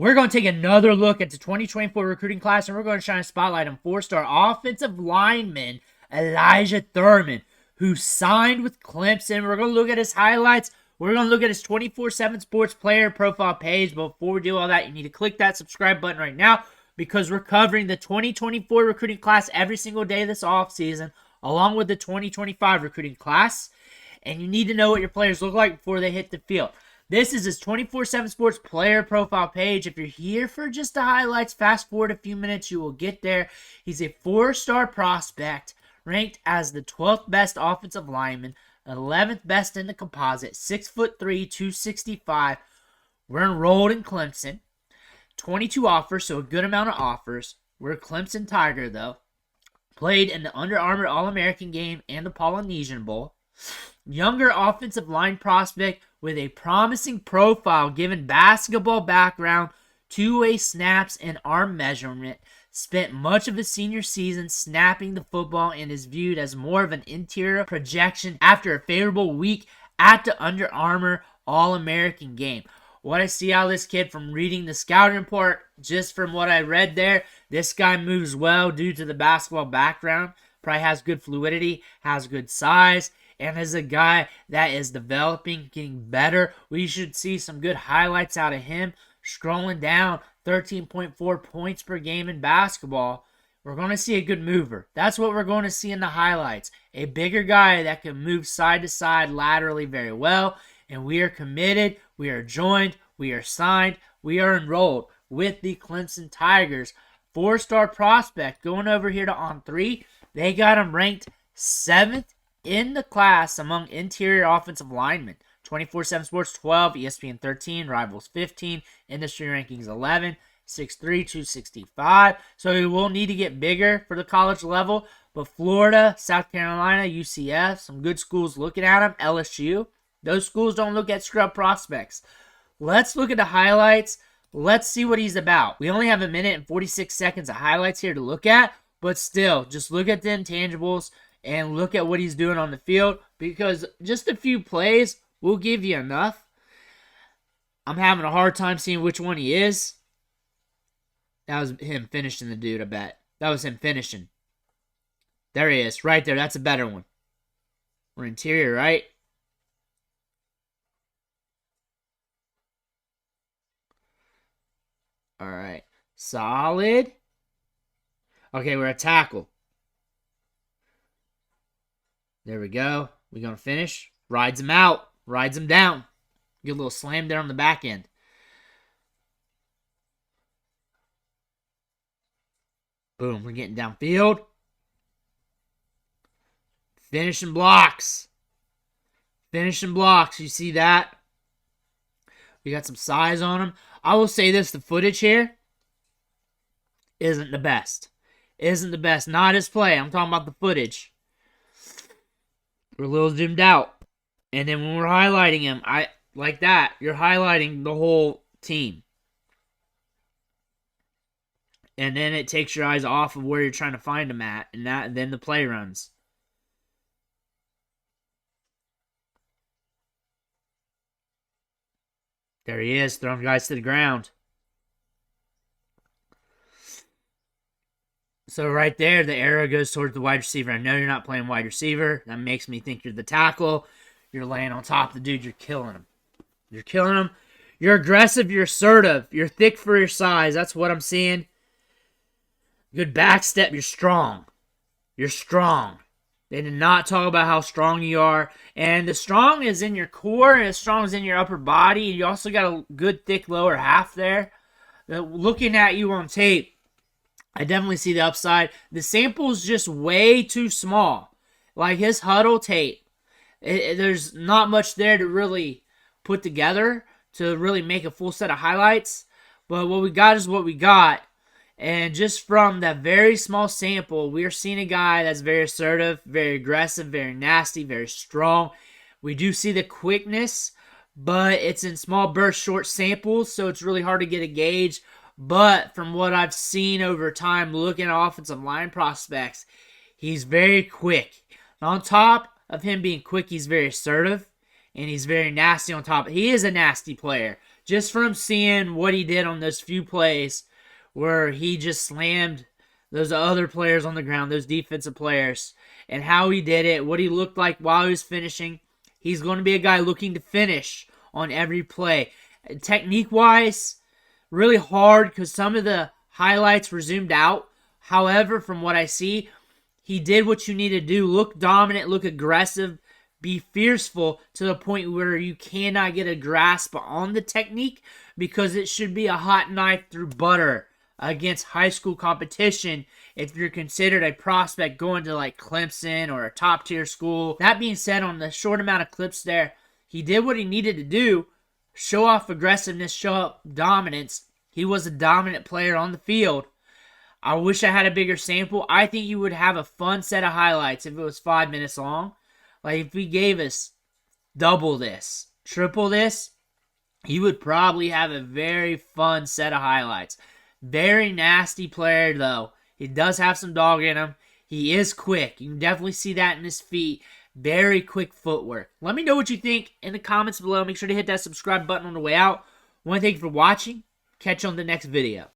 We're going to take another look at the 2024 recruiting class, and we're going to shine a spotlight on 4-star offensive lineman Elyjah Thurman, who signed with Clemson. We're going to look at his highlights. We're going to look at his 24/7 Sports player profile page. But before we do all that, you need to click that subscribe button right now, because we're covering the 2024 recruiting class every single day this offseason, along with the 2025 recruiting class. And you need to know what your players look like before they hit the field. This is his 24/7 Sports player profile page. If you're here for just the highlights, fast forward a few minutes, you will get there. He's a 4-star prospect, ranked as the 12th best offensive lineman, 11th best in the composite, 6'3", 265. We're enrolled in Clemson. 22 offers, so a good amount of offers. We're a Clemson Tiger, though. Played in the Under Armour All-American game and the Polynesian Bowl. Younger offensive line prospect with a promising profile given basketball background, two-way snaps, and arm measurement. Spent much of his senior season snapping the football and is viewed as more of an interior projection after a favorable week at the Under Armour All-American game. What I see out of this kid from reading the scouting report, just from what I read there, this guy moves well due to the basketball background. Probably has good fluidity, has good size, and is a guy that is developing, getting better. We should see some good highlights out of him. Scrolling down, 13.4 points per game in basketball. We're going to see a good mover. That's what we're going to see in the highlights. A bigger guy that can move side to side laterally very well. And we are committed, we are joined, we are signed, we are enrolled with the Clemson Tigers. 4-star prospect going over here to On3. They got him ranked 7th in the class among interior offensive linemen. 24/7 Sports 12, ESPN 13, Rivals 15, Industry Rankings 11, 6'3", 265. So he will need to get bigger for the college level. But Florida, South Carolina, UCF, some good schools looking at him. LSU, those schools don't look at scrub prospects. Let's look at the highlights. Let's see what he's about. We only have a minute and 46 seconds of highlights here to look at. But still, just look at the intangibles and look at what he's doing on the field, because just a few plays will give you enough. I'm having a hard time seeing which one he is. That was him finishing the dude, I bet. That was him finishing. There he is, right there. That's a better one. We're interior, right? All right. Solid. Okay, we're at tackle. There we go. We're going to finish. Rides him out. Rides him down. Get a little slam there on the back end. Boom. We're getting downfield. Finishing blocks. Finishing blocks. You see that? We got some size on him. I will say this. The footage here isn't the best. Isn't the best. Not his play. I'm talking about the footage. We're a little zoomed out. And then when we're highlighting him, like that, you're highlighting the whole team. And then it takes your eyes off of where you're trying to find him at. And then the play runs. There he is, throwing guys to the ground. So right there, the arrow goes towards the wide receiver. I know you're not playing wide receiver. That makes me think you're the tackle. You're laying on top of the dude. You're killing him. You're killing him. You're aggressive. You're assertive. You're thick for your size. That's what I'm seeing. Good back step. You're strong. You're strong. They did not talk about how strong you are. And the strong is in your core, and the strong is in your upper body. You also got a good, thick lower half there. Looking at you on tape, I definitely see the upside. The sample is just way too small. Like his huddle tape, there's not much there to really put together to really make a full set of highlights. But what we got is what we got. And just from that very small sample, we are seeing a guy that's very assertive, very aggressive, very nasty, very strong. We do see the quickness, but it's in small burst, short samples, so it's really hard to get a gauge. But from what I've seen over time, looking at offensive line prospects, he's very quick. And on top of him being quick, he's very assertive, and he's very nasty on top. He is a nasty player. just from seeing what he did on those few plays where he just slammed those other players on the ground, those defensive players, and how he did it, what he looked like while he was finishing. He's going to be a guy looking to finish on every play. Technique-wise, really hard because some of the highlights were zoomed out. However, from what I see, he did what you need to do. Look dominant, look aggressive, be fearful to the point where you cannot get a grasp on the technique because it should be a hot knife through butter against high school competition if you're considered a prospect going to like Clemson or a top tier school. That being said, on the short amount of clips there, he did what he needed to do. Show off aggressiveness, show up dominance. He was a dominant player on the field. I wish I had a bigger sample. I think you would have a fun set of highlights if it was 5 minutes long. Like if he gave us double this, triple this, he would probably have a very fun set of highlights. Very nasty player, though. He does have some dog in him. He is quick. You can definitely see that in his feet. Very quick footwork. Let me know what you think in the comments below. Make sure to hit that subscribe button on the way out. I want to thank you for watching. Catch you on the next video.